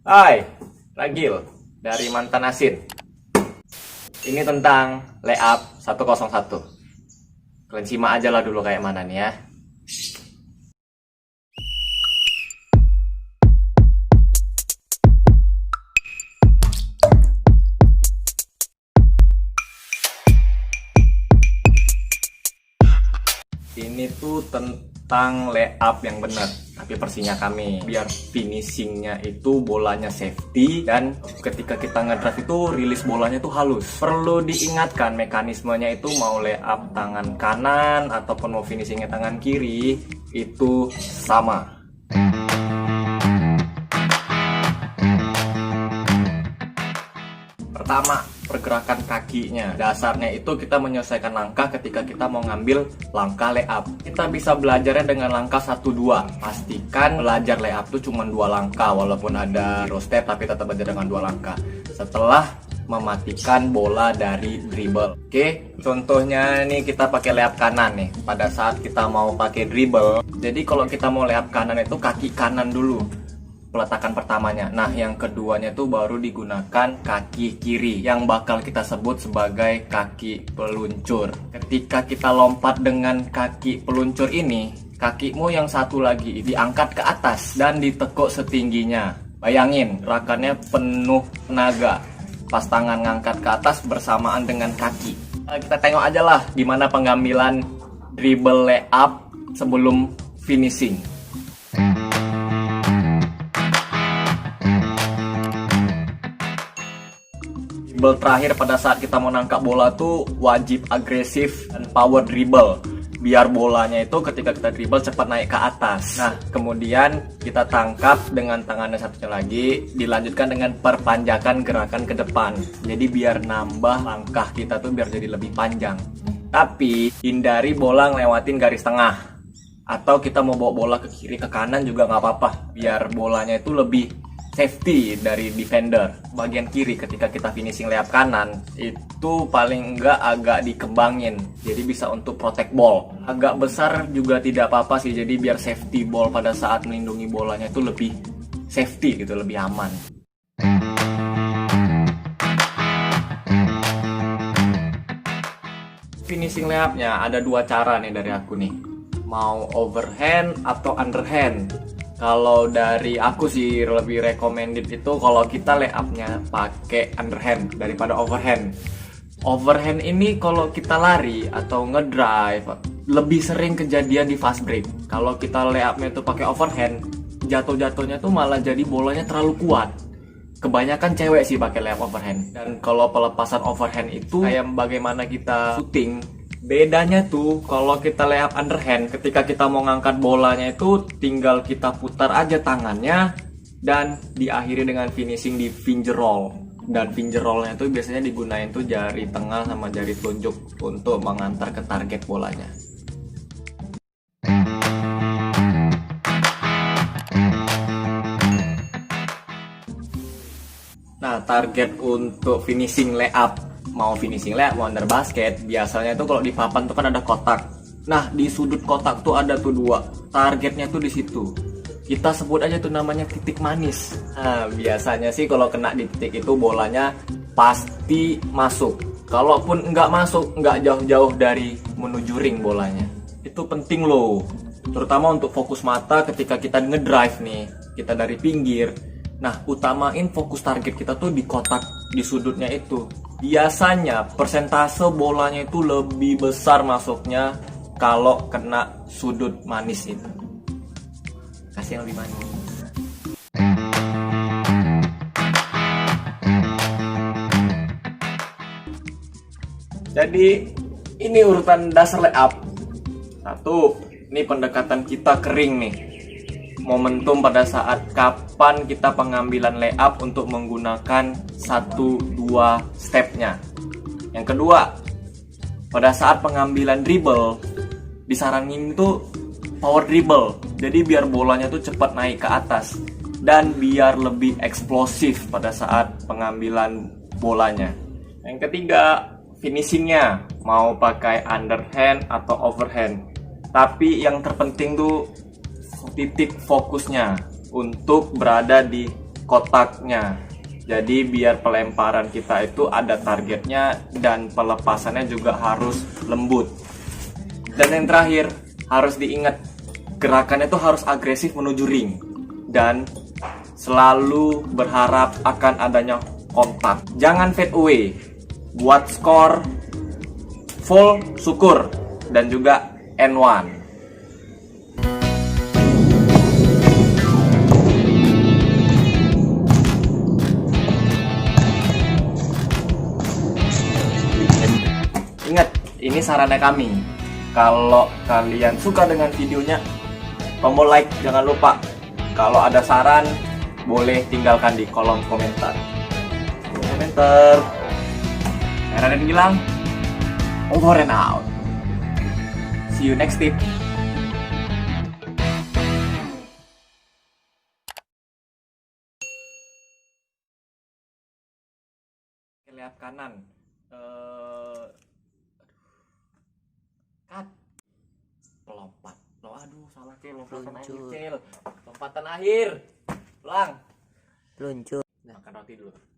Hai, Ragil dari Mantan Asin. Ini tentang layup 101. Kalian simak aja lah dulu kayak mana nih ya. Ini tuh tentang layup yang benar, tapi versinya kami. Biar finishingnya itu bolanya safety, dan ketika kita ngedrive itu rilis bolanya tuh halus. Perlu diingatkan mekanismenya itu mau layup tangan kanan ataupun mau finishingnya tangan kiri itu sama. Pertama, pergerakan kakinya. Dasarnya itu kita menyelesaikan langkah ketika kita mau ngambil langkah layup. Kita bisa belajarnya dengan langkah 1-2. Pastikan belajar layup itu cuma 2 langkah, walaupun ada row step tapi tetap belajar dengan 2 langkah. Setelah mematikan bola dari dribble. Oke, contohnya nih kita pakai layup kanan nih. Pada saat kita mau pakai dribble, jadi kalau kita mau layup kanan itu kaki kanan dulu peletakan pertamanya. Nah, yang keduanya tuh baru digunakan kaki kiri yang bakal kita sebut sebagai kaki peluncur. Ketika kita lompat dengan kaki peluncur ini, kakimu yang satu lagi diangkat ke atas dan ditekuk setingginya. Bayangin, gerakannya penuh tenaga. Pas tangan ngangkat ke atas bersamaan dengan kaki. Kita tengok aja lah gimana pengambilan dribble layup sebelum finishing. Dribble terakhir pada saat kita mau nangkap bola tuh wajib agresif dan power dribble, biar bolanya itu ketika kita dribble cepat naik ke atas. Nah, kemudian kita tangkap dengan tangannya satunya lagi, dilanjutkan dengan perpanjakan gerakan ke depan. Jadi biar nambah langkah kita tuh biar jadi lebih panjang. Tapi hindari bola ngelewatin garis tengah, atau kita mau bawa bola ke kiri ke kanan juga nggak apa-apa, biar bolanya itu lebih safety dari defender. Bagian kiri ketika kita finishing layup kanan itu paling enggak agak dikembangin, jadi bisa untuk protect ball. Agak besar juga tidak apa-apa sih, jadi biar safety ball pada saat melindungi bolanya itu lebih safety gitu, lebih aman. Finishing layupnya ada 2 cara nih dari aku nih, mau overhand atau underhand. Kalau dari aku sih lebih recommended itu kalau kita layupnya pakai underhand daripada overhand. Overhand ini kalau kita lari atau ngedrive lebih sering kejadian di fast break. Kalau kita layupnya itu pakai overhand, jatuh-jatuhnya tuh malah jadi bolanya terlalu kuat. Kebanyakan cewek sih pakai layup overhand. Dan kalau pelepasan overhand itu kayak bagaimana kita shooting. Bedanya tuh kalau kita layup underhand, ketika kita mau ngangkat bolanya itu tinggal kita putar aja tangannya dan diakhiri dengan finishing di finger roll. Dan finger rollnya itu biasanya digunain tuh jari tengah sama jari telunjuk untuk mengantar ke target bolanya. Nah, target untuk finishing layup, mau finishing layup, mau under basket, biasanya tuh kalau di papan tuh kan ada kotak. Nah, di sudut kotak tuh ada tuh 2. Targetnya tuh di situ. Kita sebut aja tuh namanya titik manis. Nah, biasanya sih kalau kena di titik itu bolanya pasti masuk. Kalaupun nggak masuk, nggak jauh-jauh dari menuju ring bolanya. Itu penting loh. Terutama untuk fokus mata ketika kita ngedrive nih, kita dari pinggir. Nah, utamain fokus target kita tuh di kotak, di sudutnya itu. Biasanya persentase bolanya itu lebih besar masuknya kalau kena sudut manis itu. Kasih yang lebih manis. Jadi ini urutan dasar layup. 1, ini pendekatan kita kering nih. Momentum pada saat kapan kita pengambilan layup untuk menggunakan 1-2 stepnya. Yang kedua, pada saat pengambilan dribble disaranin itu power dribble, jadi biar bolanya tuh cepat naik ke atas dan biar lebih eksplosif pada saat pengambilan bolanya. Yang ketiga, finishingnya mau pakai underhand atau overhand, tapi yang terpenting tuh titik fokusnya untuk berada di kotaknya. Jadi biar pelemparan kita itu ada targetnya dan pelepasannya juga harus lembut. Dan yang terakhir harus diingat, gerakannya itu harus agresif menuju ring dan selalu berharap akan adanya kontak. Jangan fade away. Buat skor full syukur dan juga N1. Ingat, ini sarannya kami. Kalau kalian suka dengan videonya, tombol like jangan lupa. Kalau ada saran, boleh tinggalkan di kolom komentar. Saya Raden Gilang, over and out. See you next tip. Lihat kanan. Cut. Pelompat. Aduh, salah cil. Lompatan akhir cil. Lompatan akhir. Pulang. Luncur. Makan roti dulu.